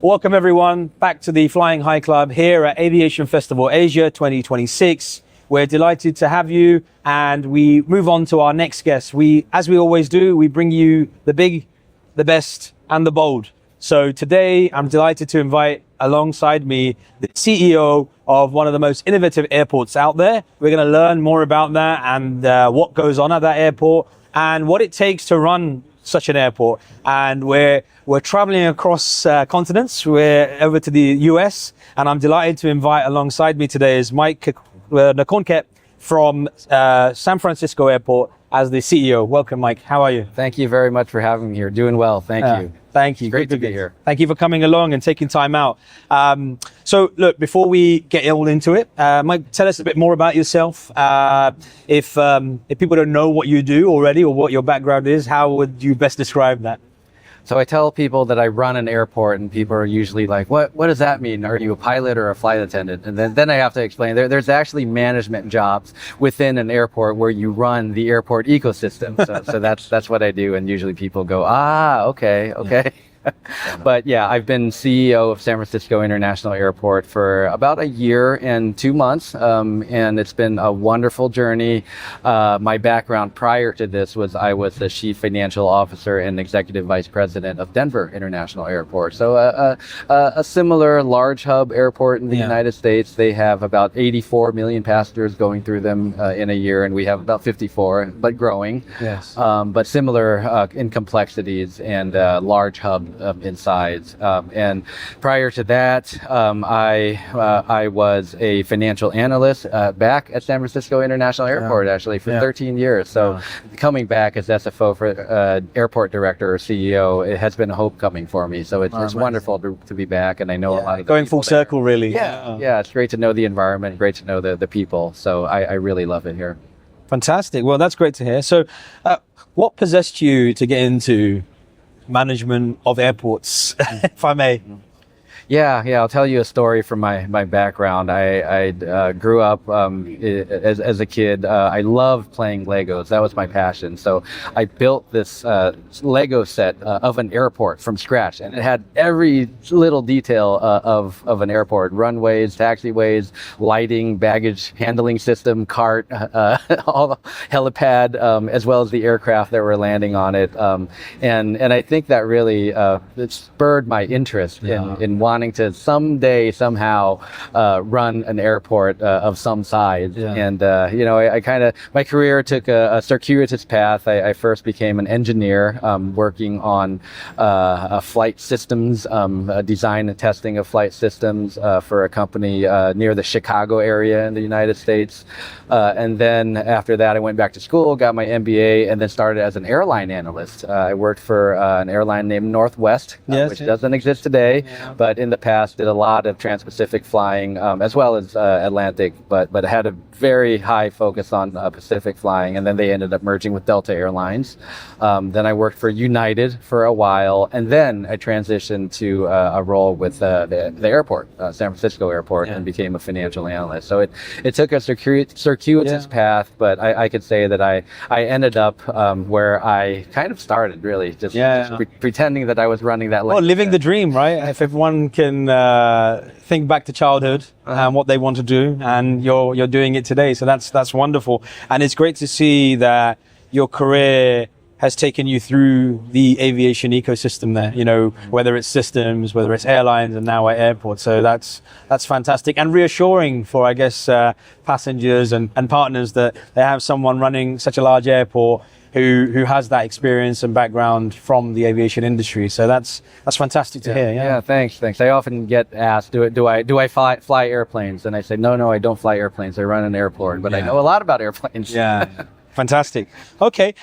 Welcome everyone back to the Flying High Club here at Aviation Festival Asia 2026. We're delighted to have you, and we move on to our next guest. As we always do, we bring you the big, the best, and the bold. So today, I'm delighted to invite alongside me the CEO of one of the most innovative airports out there. We're going to learn more about that and what goes on at that airport and what it takes to run such an airport. And we're traveling across continents. We're over to the US, and I'm delighted to invite alongside me today is Mike Nakonket from San Francisco Airport as the CEO. Welcome, Mike. How are you? Thank you very much for having me here. Doing well. Thank you. Thank you. It's great to be here. Thank you for coming along and taking time out. So look, before we get all into it, Mike, tell us a bit more about yourself. If people don't know what you do already or what your background is, how would you best describe that? So I tell people that I run an airport, and people are usually like, what does that mean? Are you a pilot or a flight attendant? And then I have to explain, there's actually management jobs within an airport where you run the airport ecosystem. So that's what I do. And usually people go, okay. Yeah. But yeah, I've been CEO of San Francisco International Airport for about a year and 2 months, and it's been a wonderful journey. My background prior to this was I was the Chief Financial Officer and Executive Vice President of Denver International Airport. So a similar large hub airport in the United States. They have about 84 million passengers going through them in a year, and we have about 54, but growing. Yes. But similar in complexities and large hub in size. And prior to that, I was a financial analyst back at San Francisco International Airport actually for 13 years. So coming back as SFO for airport director or CEO, it has been a homecoming for me. So it's wonderful to be back, and I know a lot of going full circle, really. Yeah, it's great to know the environment, great to know the people. So I really love it here. Fantastic. Well, that's great to hear. So what possessed you to get into management of airports, if I may? Yeah, I'll tell you a story from my background. I grew up as a kid. I loved playing Legos. That was my passion. So I built this Lego set of an airport from scratch, and it had every little detail of an airport: runways, taxiways, lighting, baggage handling system, cart, all the helipad, as well as the aircraft that were landing on it. And I think that really it spurred my interest in wanting to someday somehow run an airport of some size. And I kind of, my career took a circuitous path. I first became an engineer working on flight systems, design and testing of flight systems for a company near the Chicago area in the United States. And then after that, I went back to school, got my MBA, and then started as an airline analyst. I worked for an airline named Northwest, which doesn't exist today, but in the past did a lot of Trans-Pacific flying, as well as Atlantic, but had a very high focus on Pacific flying, and then they ended up merging with Delta Airlines. Then I worked for United for a while, and then I transitioned to a role with the airport, San Francisco Airport, and became a financial analyst. So it took a circuitous path, but I could say that I ended up where I kind of started, really, just pretending that I was running that. Well, living the dream, right? If everyone can think back to childhood and what they want to do, and you're doing it today, so that's wonderful. And it's great to see that your career has taken you through the aviation ecosystem there, whether it's systems, whether it's airlines, and now at airports. So that's fantastic and reassuring for, I guess, passengers and partners that they have someone running such a large airport who has that experience and background from the aviation industry. So that's fantastic to hear. Yeah, thanks. I often get asked, do I fly airplanes? And I say, no, I don't fly airplanes. I run an airport, but I know a lot about airplanes. Yeah. Fantastic. Okay,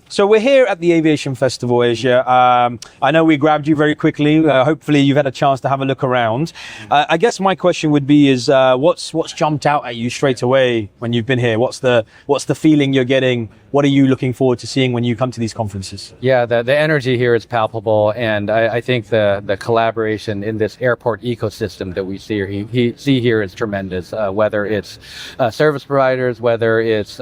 so we're here at the Aviation Festival Asia. I know we grabbed you very quickly. Hopefully you've had a chance to have a look around. I guess my question would be is what's jumped out at you straight away when you've been here? What's the feeling you're getting? What are you looking forward to seeing when you come to these conferences? Yeah, the energy here is palpable, and I think the collaboration in this airport ecosystem that we see here is tremendous. Whether it's service providers, whether it's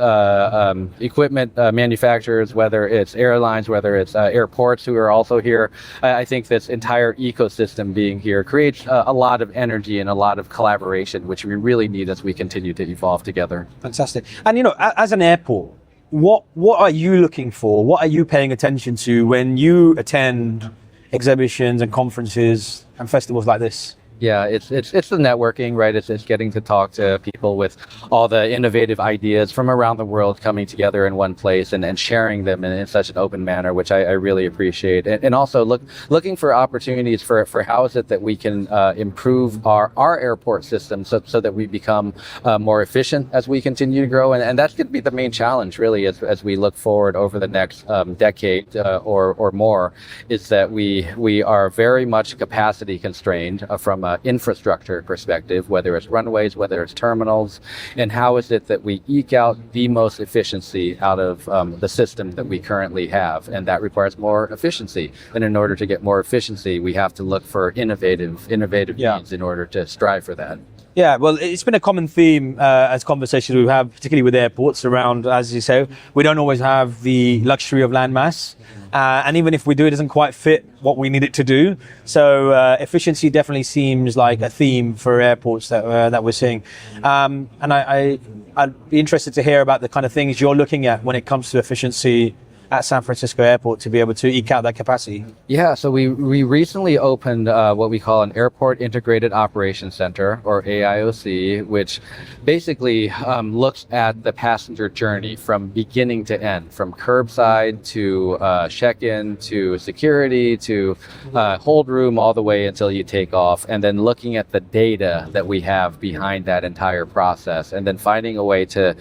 equipment manufacturers, whether it's airlines, whether it's airports who are also here. I think this entire ecosystem being here creates a lot of energy and a lot of collaboration, which we really need as we continue to evolve together. Fantastic. And as an airport, what are you looking for? What are you paying attention to when you attend exhibitions and conferences and festivals like this? Yeah, it's the networking, right? It's getting to talk to people with all the innovative ideas from around the world coming together in one place and sharing them in such an open manner, which I really appreciate. And also looking for opportunities for how is it that we can improve our airport system so that we become more efficient as we continue to grow. And that's going to be the main challenge, really, as we look forward over the next decade or more, is that we are very much capacity constrained from a infrastructure perspective, whether it's runways, whether it's terminals, and how is it that we eke out the most efficiency out of the system that we currently have, and that requires more efficiency. And in order to get more efficiency, we have to look for innovative means in order to strive for that. Yeah, well, it's been a common theme as conversations we have, particularly with airports around, as you say, we don't always have the luxury of landmass. And even if we do, it doesn't quite fit what we need it to do. So efficiency definitely seems like a theme for airports that we're seeing. And I'd be interested to hear about the kind of things you're looking at when it comes to efficiency at San Francisco Airport to be able to eke out that capacity. Yeah, so we recently opened what we call an Airport Integrated Operations Center, or AIOC, which basically looks at the passenger journey from beginning to end, from curbside to check-in to security to hold room all the way until you take off, and then looking at the data that we have behind that entire process, and then finding a way to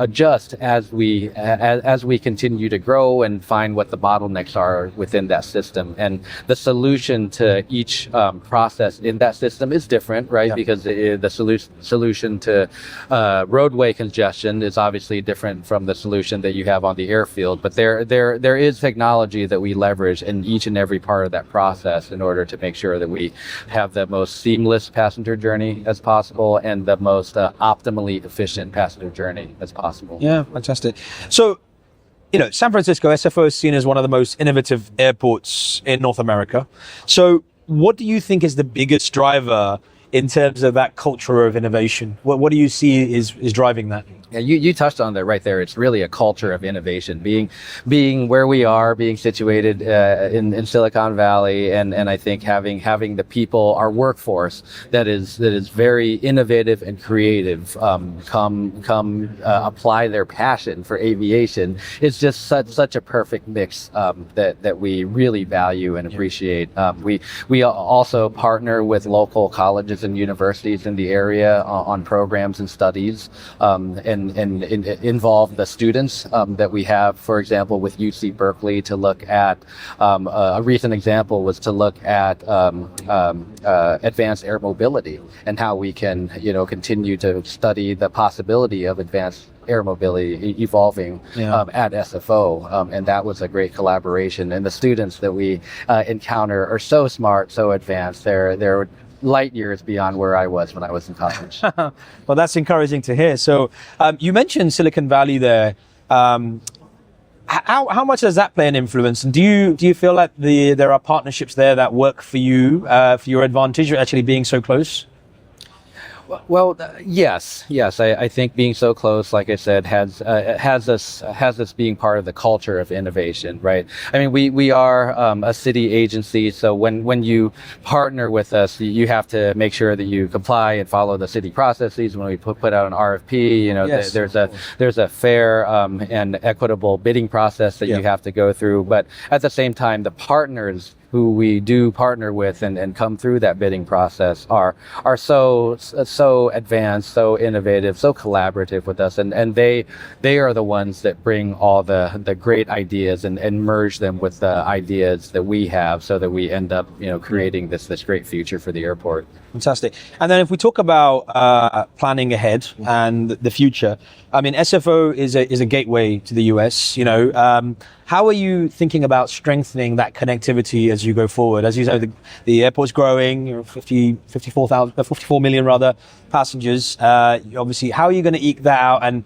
adjust as we continue to grow and find what the bottlenecks are within that system. And the solution to each process in that system is different, right? Yeah. Because the solution to roadway congestion is obviously different from the solution that you have on the airfield. But there is technology that we leverage in each and every part of that process in order to make sure that we have the most seamless passenger journey as possible and the most optimally efficient passenger journey as possible. Yeah, fantastic. So, San Francisco SFO is seen as one of the most innovative airports in North America. So what do you think is the biggest driver in terms of that culture of innovation? What do you see is driving that? Yeah, you touched on that right there. It's really a culture of innovation, being where we are, being situated in Silicon Valley, and I think having the people, our workforce that is very innovative and creative, come apply their passion for aviation. It's just such a perfect mix that we really value and appreciate. We also partner with local colleges and universities in the area on programs and studies, and involve the students that we have, for example, with UC Berkeley to look at, a recent example was to look at advanced air mobility and how we can, continue to study the possibility of advanced air mobility evolving at SFO, and that was a great collaboration. And the students that we encounter are so smart, so advanced. They're light years beyond where I was when I was in college. Well, that's encouraging to hear. So you mentioned Silicon Valley there. How much does that play an influence? And do you feel like there are partnerships there that work for you, for your advantage, actually being so close? Well, yes. I think being so close, like I said, has us being part of the culture of innovation, right? I mean, we are a city agency, so when you partner with us, you have to make sure that you comply and follow the city processes. When we put out an RFP, yes. there's a fair and equitable bidding process that you have to go through. But at the same time, the partners who we do partner with and come through that bidding process are so advanced, so innovative, so collaborative with us, and they are the ones that bring all the great ideas and merge them with the ideas that we have, so that we end up creating this great future for the airport. Fantastic. And then if we talk about planning ahead and the future, I mean, SFO is a gateway to the US. How are you thinking about strengthening that connectivity as you go forward? As you say, the airport's growing, 54 million passengers. Obviously, how are you going to eke that out? And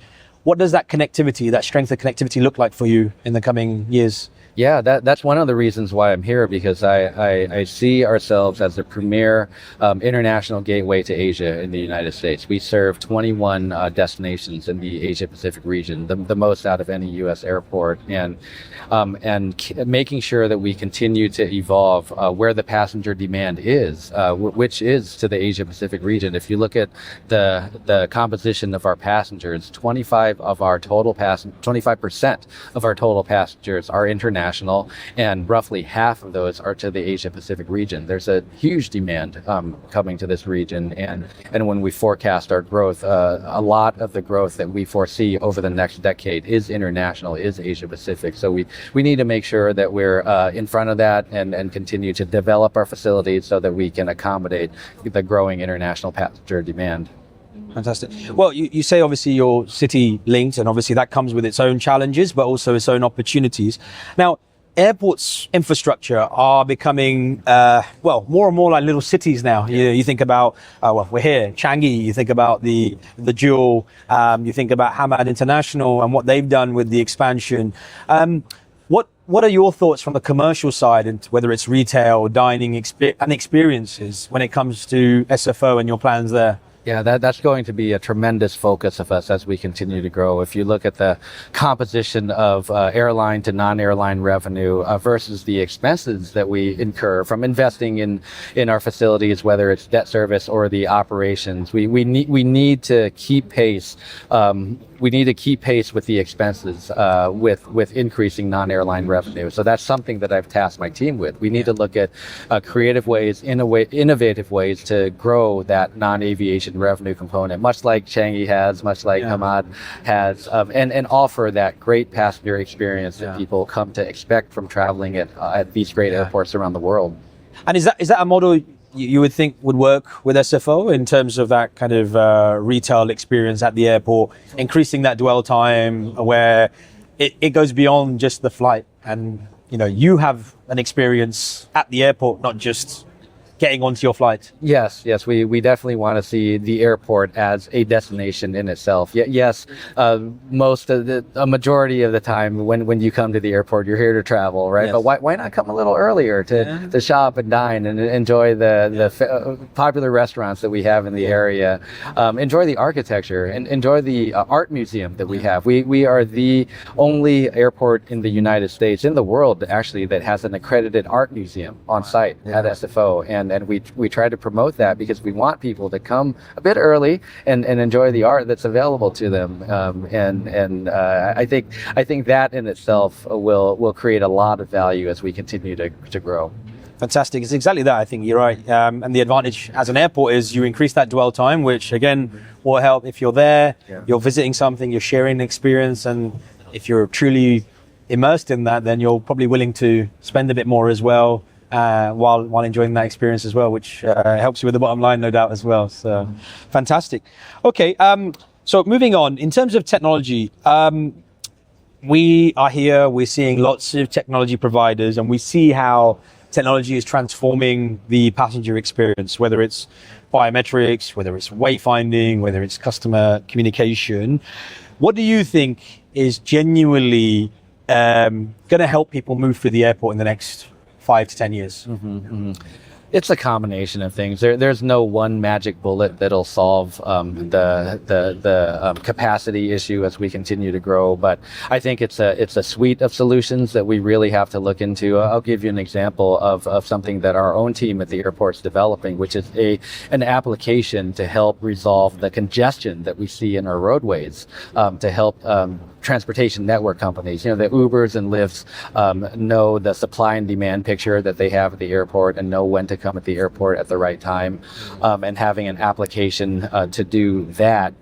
what does that connectivity, that strength of connectivity look like for you in the coming years? Yeah, that's one of the reasons why I'm here, because I see ourselves as the premier international gateway to Asia in the United States. We serve 21 destinations in the Asia Pacific region, the most out of any U.S. airport, and making sure that we continue to evolve where the passenger demand is, which is to the Asia Pacific region. If you look at the composition of our passengers, 25% of our total passengers are international, and roughly half of those are to the Asia Pacific region. There's a huge demand coming to this region, and when we forecast our growth, a lot of the growth that we foresee over the next decade is international, is Asia Pacific. So we need to make sure that we're in front of that and continue to develop our facilities so that we can accommodate the growing international passenger demand. Fantastic. Well, you say obviously you're city linked, and obviously that comes with its own challenges, but also its own opportunities. Now, airports infrastructure are becoming, more and more like little cities now. You think about, we're here, Changi, you think about the Jewel, you think about Hamad International and what they've done with the expansion. What are your thoughts from the commercial side, and whether it's retail, dining, and experiences when it comes to SFO and your plans there? Yeah, that's going to be a tremendous focus of us as we continue to grow. If you look at the composition of airline to non-airline revenue versus the expenses that we incur from investing in our facilities, whether it's debt service or the operations, we need to keep pace. We need to keep pace with the expenses with increasing non-airline revenue. So that's something that I've tasked my team with. We need to look at creative ways, innovative ways to grow that non-aviation revenue component, much like Changi has, much like Hamad has, and offer that great passenger experience that people come to expect from traveling at these great airports around the world. And is that a model you would think would work with SFO in terms of that kind of retail experience at the airport, increasing that dwell time where it goes beyond just the flight, and you have an experience at the airport, not just getting onto your flight? Yes, we definitely want to see the airport as a destination in itself. Yes, a majority of the time when you come to the airport, you're here to travel, right? Yes. But why not come a little earlier to shop and dine and enjoy the popular restaurants that we have in the area, enjoy the architecture, and enjoy the art museum that we have. We are the only airport in the United States, in the world actually, that has an accredited art museum on site at SFO, and we try to promote that because we want people to come a bit early and enjoy the art that's available to them. I think that in itself will create a lot of value as we continue to grow. Fantastic. It's exactly that. I think you're right. And the advantage as an airport is you increase that dwell time, which again will help if you're there, you're visiting something, you're sharing an experience, and if you're truly immersed in that, then you're probably willing to spend a bit more as well. While enjoying that experience as well, which helps you with the bottom line, no doubt, as well. So, fantastic. Okay, so moving on, in terms of technology, we are here, we're seeing lots of technology providers, and we see how technology is transforming the passenger experience, whether it's biometrics, whether it's wayfinding, whether it's customer communication. What do you think is genuinely going to help people move through the airport in the next 5 to 10 years? It's a combination of things. There's no one magic bullet that'll solve the capacity issue as we continue to grow. But I think it's a suite of solutions that we really have to look into. I'll give you an example of something that our own team at the airport's developing, which is an application to help resolve the congestion that we see in our roadways, to help transportation network companies, the Ubers and Lyfts, know the supply and demand picture that they have at the airport and know when to come at the airport at the right time. And having an application to do that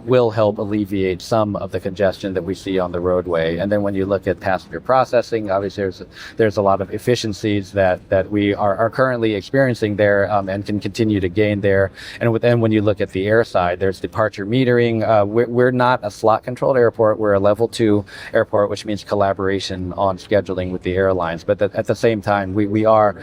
will help alleviate some of the congestion that we see on the roadway. And then when you look at passenger processing, obviously there's a lot of efficiencies that we are currently experiencing there and can continue to gain there. And then when you look at the air side, there's departure metering. We're not a slot controlled airport. We're a level 2 airport, which means collaboration on scheduling with the airlines. But at the same time, we are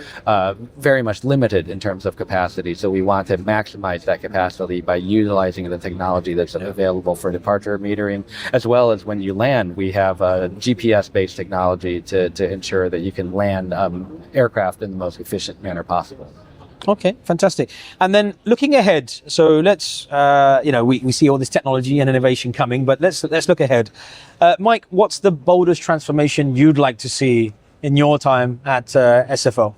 very much much limited in terms of capacity. So we want to maximize that capacity by utilizing the technology that's available for departure metering, as well as when you land, we have GPS-based technology to ensure that you can land aircraft in the most efficient manner possible. Okay, fantastic. And then looking ahead, so let's, we see all this technology and innovation coming, but let's look ahead. Mike, what's the boldest transformation you'd like to see in your time at SFO?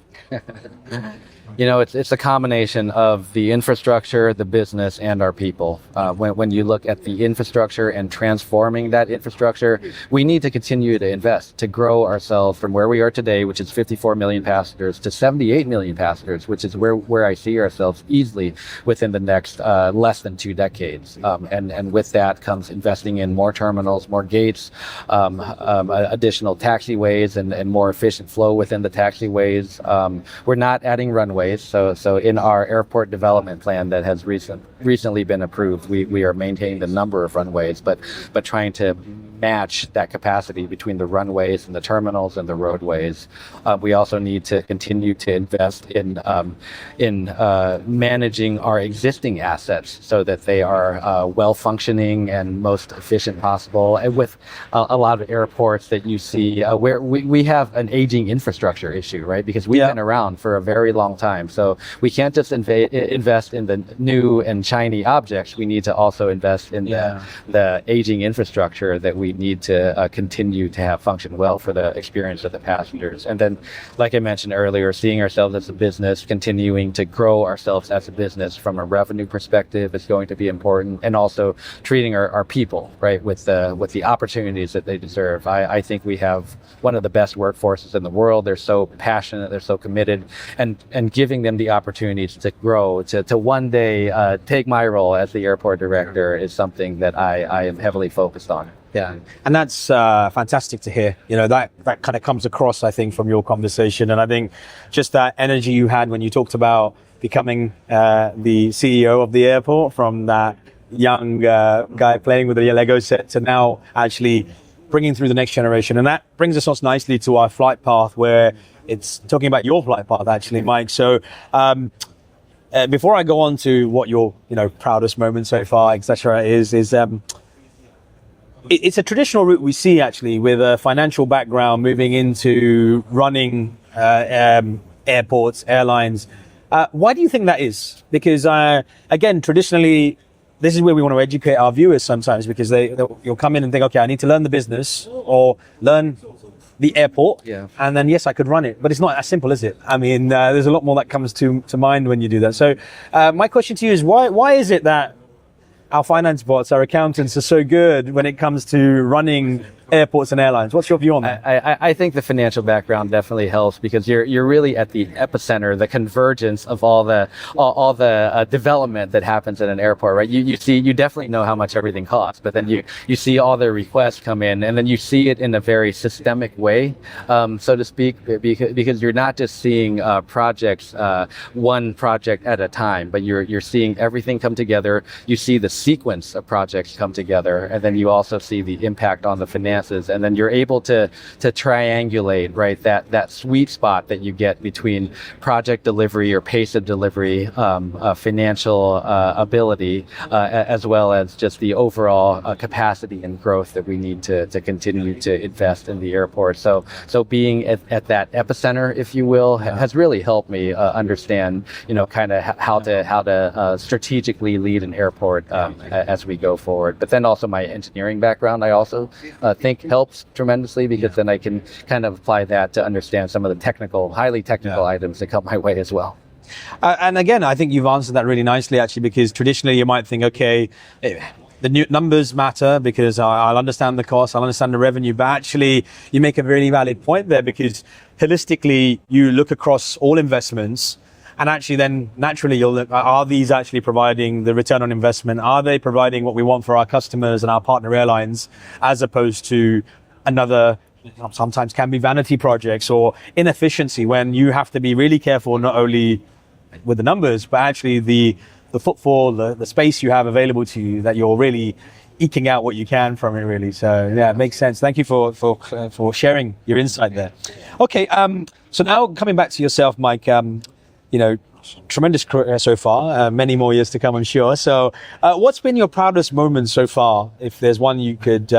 It's a combination of the infrastructure, the business, and our people. When you look at the infrastructure and transforming that infrastructure, we need to continue to invest to grow ourselves from where we are today, which is 54 million passengers, to 78 million passengers, which is where I see ourselves easily within the next less than 2 decades. And with that comes investing in more terminals, more gates, additional taxiways, and more efficient flow within the taxiways. We're not adding runways. So in our airport development plan that has recently been approved, we are maintaining the number of runways, but trying to match that capacity between the runways and the terminals and the roadways. We also need to continue to invest in managing our existing assets so that they are well functioning and most efficient possible. And with a lot of airports that you see where we have an aging infrastructure issue, right? Because we've been around for a very long time. So we can't just invest in the new and shiny objects. We need to also invest in the aging infrastructure that we need to continue to have function well for the experience of the passengers. And then, like I mentioned earlier, seeing ourselves as a business, continuing to grow ourselves as a business from a revenue perspective is going to be important, and also treating our people, right, with the opportunities that they deserve. I think we have one of the best workforces in the world. They're so passionate, they're so committed, and giving them the opportunities to grow, to one day take my role as the airport director is something that I am heavily focused on. Yeah, and that's fantastic to hear. That kind of comes across, I think, from your conversation. And I think just that energy you had when you talked about becoming the CEO of the airport, from that young guy playing with a Lego set to now actually bringing through the next generation. And that brings us nicely to our flight path, where it's talking about your flight path, actually, Mike. So before I go on to what your proudest moment so far, etc., is it's a traditional route we see, actually, with a financial background moving into running airports, airlines. Why do you think that is? Because again, traditionally, this is where we want to educate our viewers sometimes, because you'll come in and think, okay, I need to learn the business or learn the airport, and then yes, I could run it. But it's not as simple, is it? I mean, there's a lot more that comes to mind when you do that. So my question to you is, why is it that our finance bots, our accountants, are so good when it comes to running airports and airlines? What's your view on that? I think the financial background definitely helps, because you're really at the epicenter, the convergence of all the development that happens at an airport, right? You definitely know how much everything costs, but then you see all the requests come in, and then you see it in a very systemic way, so to speak, because you're not just seeing projects, one project at a time, but you're seeing everything come together. You see the sequence of projects come together, and then you also see the impact on the finances, and then you're able to triangulate, right, that sweet spot that you get between project delivery or pace of delivery, financial ability, as well as just the overall capacity and growth that we need to continue to invest in the airport. So being at that epicenter, if you will, has really helped me understand, kind of how to strategically lead an airport as we go forward. But then also my engineering background, I also think helps tremendously, because then I can kind of apply that to understand some of the highly technical items that come my way as well. And again, I think you've answered that really nicely, actually, because traditionally you might think, okay, the new numbers matter because I'll understand the cost, I'll understand the revenue, but actually you make a really valid point there, because holistically you look across all investments. And actually then naturally you'll look, are these actually providing the return on investment? Are they providing what we want for our customers and our partner airlines, as opposed to another, sometimes can be vanity projects or inefficiency, when you have to be really careful, not only with the numbers, but actually the footfall, the space you have available to you, that you're really eking out what you can from it, really. So yeah, it makes sense. Thank you for sharing your insight there. Okay, so now coming back to yourself, Mike, tremendous career so far, many more years to come, I'm sure. So what's been your proudest moment so far, if there's one you could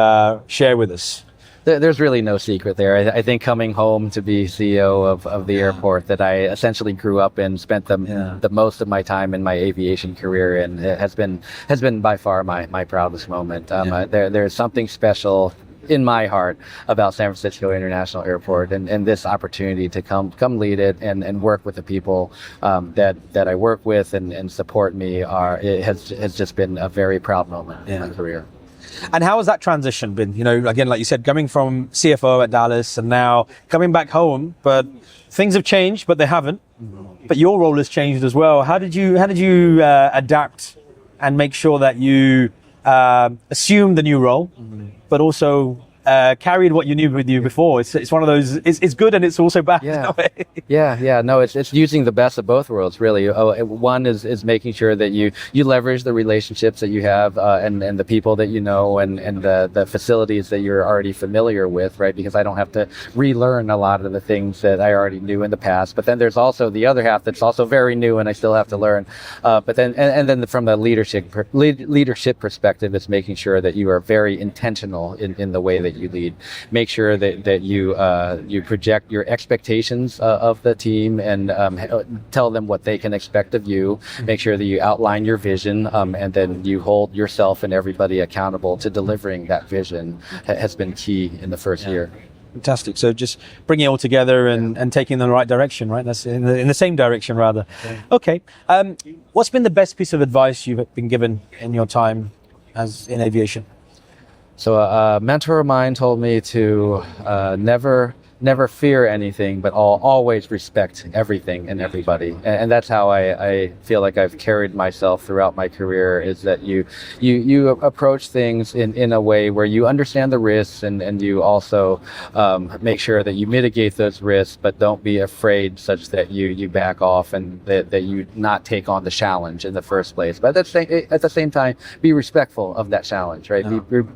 share with us? There's really no secret there. I think coming home to be CEO of the airport that I essentially grew up in, spent the most of my time in my aviation career, and it has been by far my proudest moment. There's something special in my heart about San Francisco International Airport, and this opportunity to come lead it and work with the people that I work with and support me it has just been a very proud moment in my career. And how has that transition been? Again, like you said, coming from CFO at Dallas and now coming back home, but things have changed, but they haven't. But your role has changed as well. How did you adapt and make sure that you assumed the new role, but also carried what you knew with you before? It's one of those. It's good and it's also bad. Yeah. No, it's using the best of both worlds, really. One is making sure that you leverage the relationships that you have and the people that you know and the facilities that you're already familiar with, right? Because I don't have to relearn a lot of the things that I already knew in the past. But then there's also the other half that's also very new and I still have to learn. But then from the leadership perspective, it's making sure that you are very intentional in the way that you lead. Make sure that you project your expectations of the team and tell them what they can expect of you. Make sure that you outline your vision and then you hold yourself and everybody accountable to delivering that vision has been key in the first year. Fantastic. So just bringing it all together and taking in the right direction, right? That's in the same direction, rather. Okay. What's been the best piece of advice you've been given in your time as in aviation? So a mentor of mine told me to never fear anything, but always respect everything and everybody. And that's how I feel like I've carried myself throughout my career, is that you approach things in a way where you understand the risks and you also make sure that you mitigate those risks, but don't be afraid such that you back off and that you not take on the challenge in the first place. But at the same time, be respectful of that challenge, right?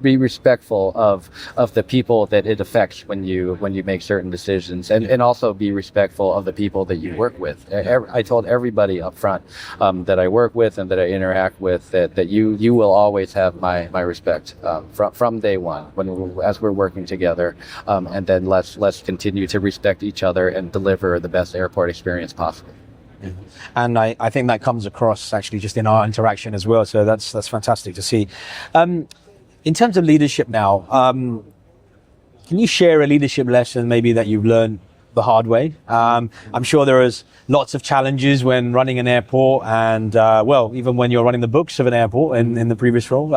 Be respectful of the people that it affects when you make certain decisions, and also be respectful of the people that you work with. I told everybody up front that I work with and that I interact with that you will always have my respect from day one as we're working together, and then let's continue to respect each other and deliver the best airport experience possible. And I think that comes across actually just in our interaction as well. So that's fantastic to see. In terms of leadership now, can you share a leadership lesson maybe that you've learned the hard way? I'm sure there is lots of challenges when running an airport and, even when you're running the books of an airport in the previous role.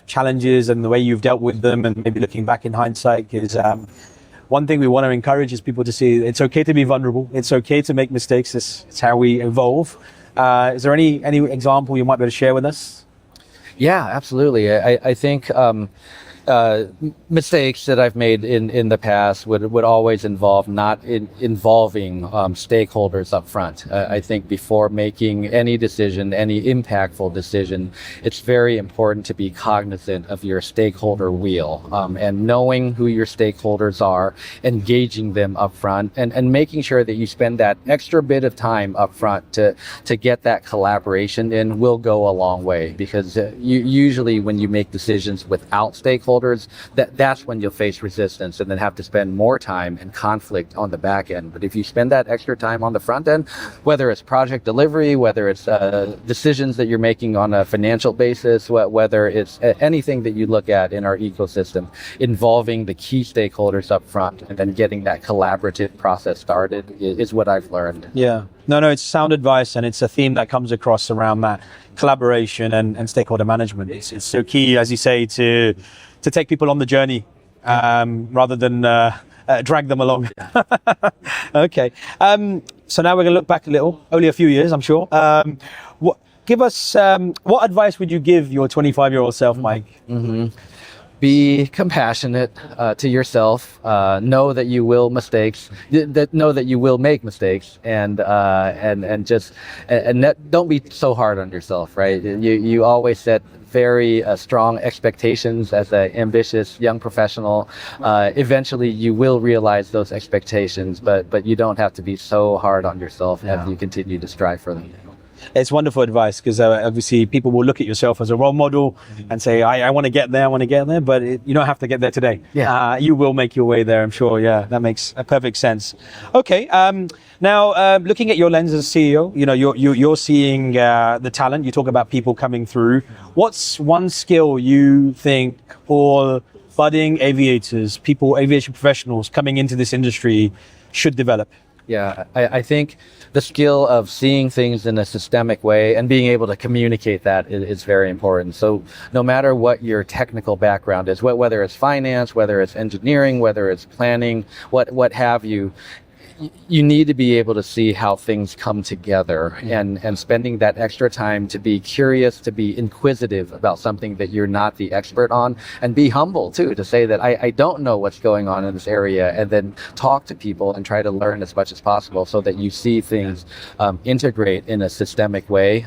Challenges and the way you've dealt with them and maybe looking back in hindsight is one thing we want to encourage is people to see it's okay to be vulnerable. It's okay to make mistakes. It's how we evolve. Is there any example you might be able to share with us? Yeah, absolutely. I think mistakes that I've made in the past would always involve not involving stakeholders up front. I think before making any decision, any impactful decision, it's very important to be cognizant of your stakeholder wheel and knowing who your stakeholders are, engaging them up front, and making sure that you spend that extra bit of time up front to get that collaboration in will go a long way, because usually when you make decisions without stakeholders, that's when you'll face resistance and then have to spend more time and conflict on the back end. But if you spend that extra time on the front end, whether it's project delivery, whether it's decisions that you're making on a financial basis, whether it's anything that you look at in our ecosystem, involving the key stakeholders up front and then getting that collaborative process started is what I've learned. Yeah. No, it's sound advice, and it's a theme that comes across around that collaboration and stakeholder management. It's so key, as you say, to take people on the journey rather than drag them along. Okay. So now we're going to look back a little, only a few years, I'm sure. What advice would you give your 25-year-old self, Mike? be compassionate to yourself. Know that you will know that you will make mistakes, and don't be so hard on yourself. Right? You always set very strong expectations as an ambitious young professional. Eventually, you will realize those expectations, but you don't have to be so hard on yourself as you continue to strive for them. It's wonderful advice, because obviously people will look at yourself as a role model and say, I want to get there, but you don't have to get there today. Yeah. You will make your way there, I'm sure. Yeah, that makes a perfect sense. Okay, now looking at your lens as CEO, you're seeing the talent. You talk about people coming through. What's one skill you think all budding aviators, aviation professionals coming into this industry should develop? Yeah, I think the skill of seeing things in a systemic way and being able to communicate that is very important. So no matter what your technical background is, whether it's finance, whether it's engineering, whether it's planning, what have you, you need to be able to see how things come together, and spending that extra time to be curious, to be inquisitive about something that you're not the expert on, and be humble too, to say that I don't know what's going on in this area, and then talk to people and try to learn as much as possible so that you see things integrate in a systemic way.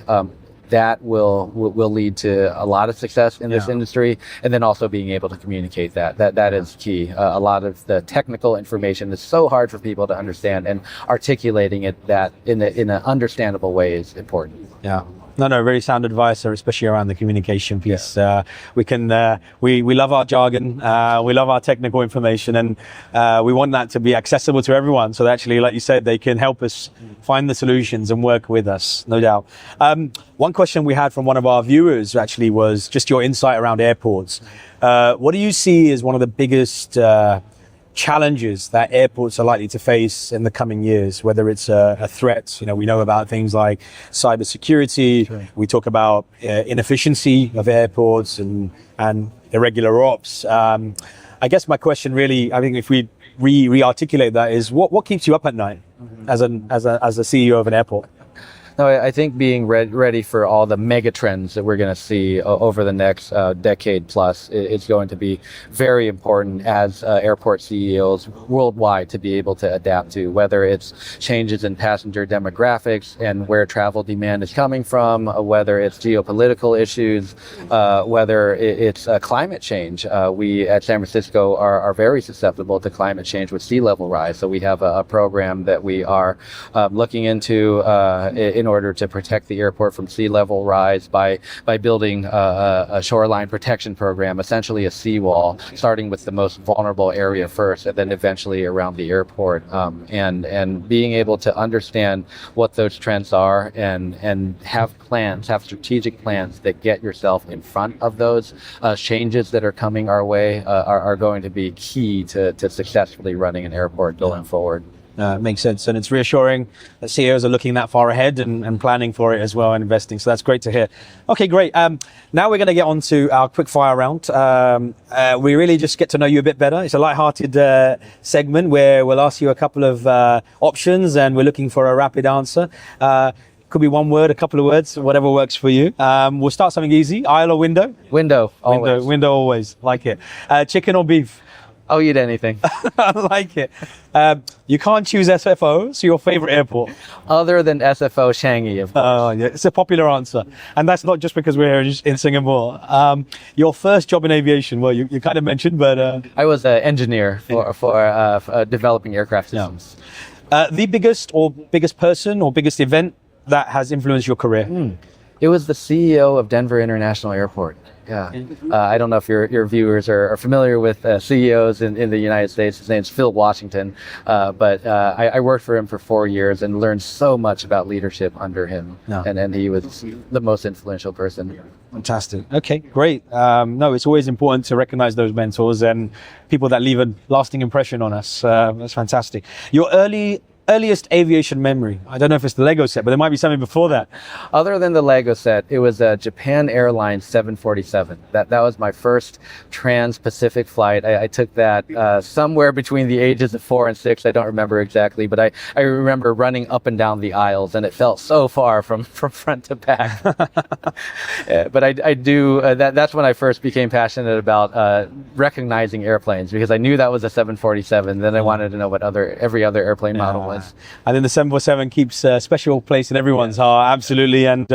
That will lead to a lot of success in this industry, and then also being able to communicate that is key. A lot of the technical information is so hard for people to understand, and articulating it that in an understandable way is important. Yeah. No, very sound advice, especially around the communication piece. We love our jargon, we love our technical information, and we want that to be accessible to everyone. So that actually, like you said, they can help us find the solutions and work with us, no doubt. One question we had from one of our viewers actually was just your insight around airports. What do you see as one of the biggest challenges that airports are likely to face in the coming years, whether it's a threat? We know about things like cybersecurity. Sure. We talk about inefficiency of airports and irregular ops. I guess my question really, I think if we re-articulate that, is what keeps you up at night as a CEO of an airport? No, I think being ready for all the mega trends that we're going to see over the next decade plus is going to be very important as airport CEOs worldwide to be able to adapt to, whether it's changes in passenger demographics and where travel demand is coming from, whether it's geopolitical issues, whether it's climate change. We at San Francisco are very susceptible to climate change with sea level rise. So we have a program that we are looking into in order to protect the airport from sea level rise by building a shoreline protection program, essentially a seawall, starting with the most vulnerable area first, and then eventually around the airport, and being able to understand what those trends are and have strategic plans that get yourself in front of those changes that are coming our way are going to be key to successfully running an airport going forward. Makes sense, and it's reassuring that CEOs are looking that far ahead and planning for it as well and investing. So that's great to hear. Okay, great. Now we're going to get on to our quick fire round. We really just get to know you a bit better. It's a light-hearted segment where we'll ask you a couple of options, and we're looking for a rapid answer. Could be one word, a couple of words, whatever works for you. We'll start something easy. Aisle or window? Window, always. Window always. Like it. Chicken or beef? I'll eat anything. I like it. You can't choose SFO, so your favorite airport? Other than SFO, Changi, of course. Oh, yeah, it's a popular answer. And that's not just because we're here in Singapore. Your first job in aviation, well, you kind of mentioned, but... I was an engineer for developing aircraft systems. The biggest person or biggest event that has influenced your career? It was the CEO of Denver International Airport. Yeah. I don't know if your viewers are familiar with CEOs in the United States. His name's Phil Washington. But I worked for him for 4 years and learned so much about leadership under him. No. And he was the most influential person. Fantastic. Okay, great. No, it's always important to recognize those mentors and people that leave a lasting impression on us. That's fantastic. Your early earliest aviation memory? I don't know if it's the Lego set, but there might be something before that. Other than the Lego set, it was a Japan Airlines 747. That was my first trans-Pacific flight. I took that somewhere between the ages of 4 and 6. I don't remember exactly, but I remember running up and down the aisles, and it felt so far from front to back. But I do. That's when I first became passionate about recognizing airplanes, because I knew that was a 747. Then I wanted to know what every other airplane model was. I think the 747 keeps a special place in everyone's heart, absolutely. And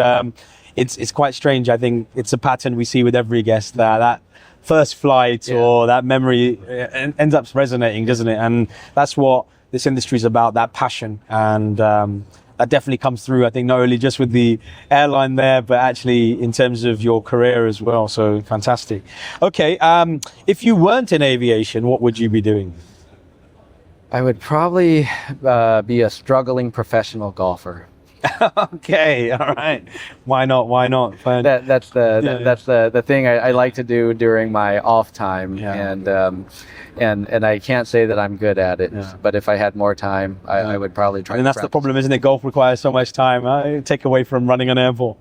it's quite strange. I think it's a pattern we see with every guest, that first flight or that memory ends up resonating, doesn't it? And that's what this industry is about, that passion. And that definitely comes through, I think, not only just with the airline there, but actually in terms of your career as well. So fantastic. Okay, if you weren't in aviation, what would you be doing? I would probably be a struggling professional golfer. Okay, all right. Why not? Why not? That's the thing I like to do during my off time, and I can't say that I'm good at it. But if I had more time, I would probably try. And that's the problem, isn't it? Golf requires so much time. Take away from running an airport.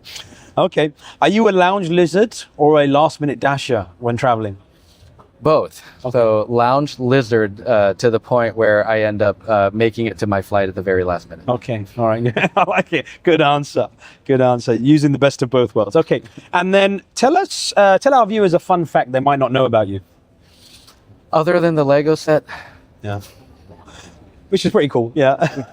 Okay. Are you a lounge lizard or a last-minute dasher when traveling? Both. Okay. So lounge lizard to the point where I end up making it to my flight at the very last minute. Okay, all right. I like it. Good answer. Good answer. Using the best of both worlds. Okay, and then tell our viewers a fun fact they might not know about you. Other than the Lego set? Yeah. Which is pretty cool, yeah.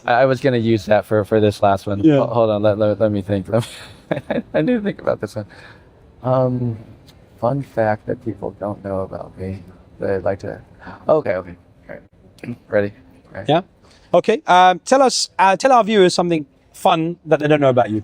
I was going to use that for this last one. Yeah. Hold on, let me think. I need to think about this one. Fun fact that people don't know about me that I'd like to. Okay. All right. Ready? All right. Yeah. Okay. Tell our viewers something fun that they don't know about you.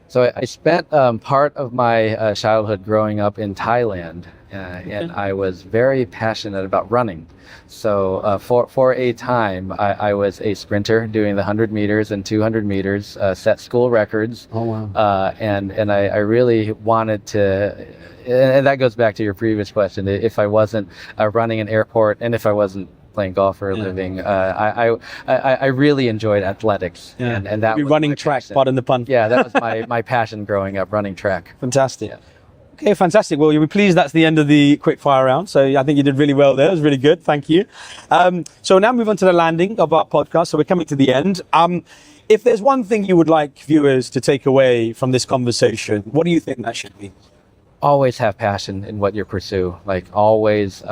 So I spent part of my childhood growing up in Thailand, and I was very passionate about running. So for a time, I was a sprinter doing the 100 meters and 200 meters, set school records. Oh, wow. And I really wanted to, and that goes back to your previous question, if I wasn't running an airport and if I wasn't playing golf for a living, I really enjoyed athletics. Yeah. And that was running track, pardon the pun. Yeah, that was my passion growing up, running track. Fantastic. Yeah. Okay, fantastic. Well, you'll be pleased that's the end of the quick fire round. So I think you did really well there. It was really good. Thank you. So now move on to the landing of our podcast. So we're coming to the end. If there's one thing you would like viewers to take away from this conversation, what do you think that should be? Always have passion in what you pursue. Like always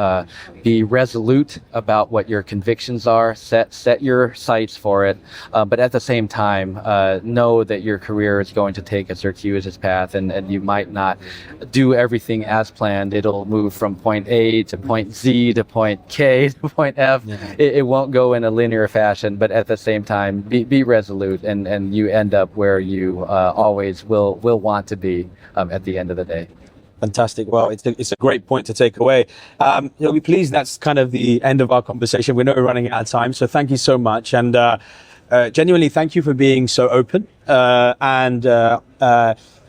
be resolute about what your convictions are. Set your sights for it. But at the same time, know that your career is going to take a circuitous path, and you might not do everything as planned. It'll move from point A to point Z to point K to point F. Yeah. It won't go in a linear fashion, but at the same time, be resolute, and you end up where you always will want to be at the end of the day. Fantastic. Well, it's a great point to take away. You'll be pleased that's kind of the end of our conversation. We know we're running out of time, so thank you so much. And genuinely, thank you for being so open and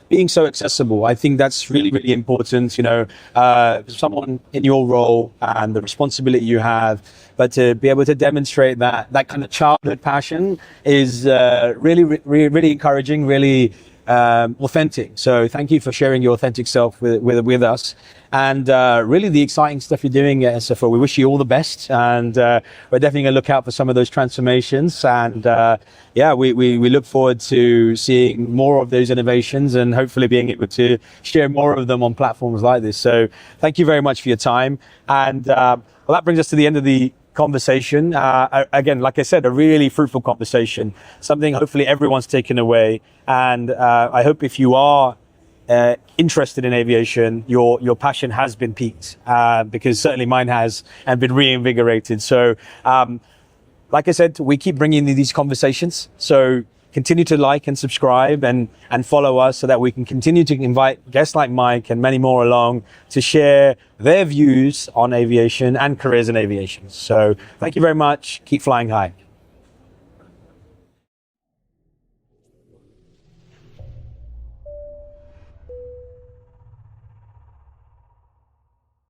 being so accessible. I think that's really, really important, someone in your role and the responsibility you have, but to be able to demonstrate that kind of childhood passion is really, really, really encouraging, really authentic. So thank you for sharing your authentic self with us, and really the exciting stuff you're doing at SFO. We wish you all the best, and we're definitely going to look out for some of those transformations, and we look forward to seeing more of those innovations and hopefully being able to share more of them on platforms like this. So thank you very much for your time, and that brings us to the end of the conversation. Again, like I said, a really fruitful conversation, something hopefully everyone's taken away. And I hope if you are interested in aviation, your passion has been piqued, because certainly mine has, and been reinvigorated. So like I said, we keep bringing you these conversations. So continue to like and subscribe and follow us so that we can continue to invite guests like Mike and many more along to share their views on aviation and careers in aviation. So thank you very much. Keep flying high.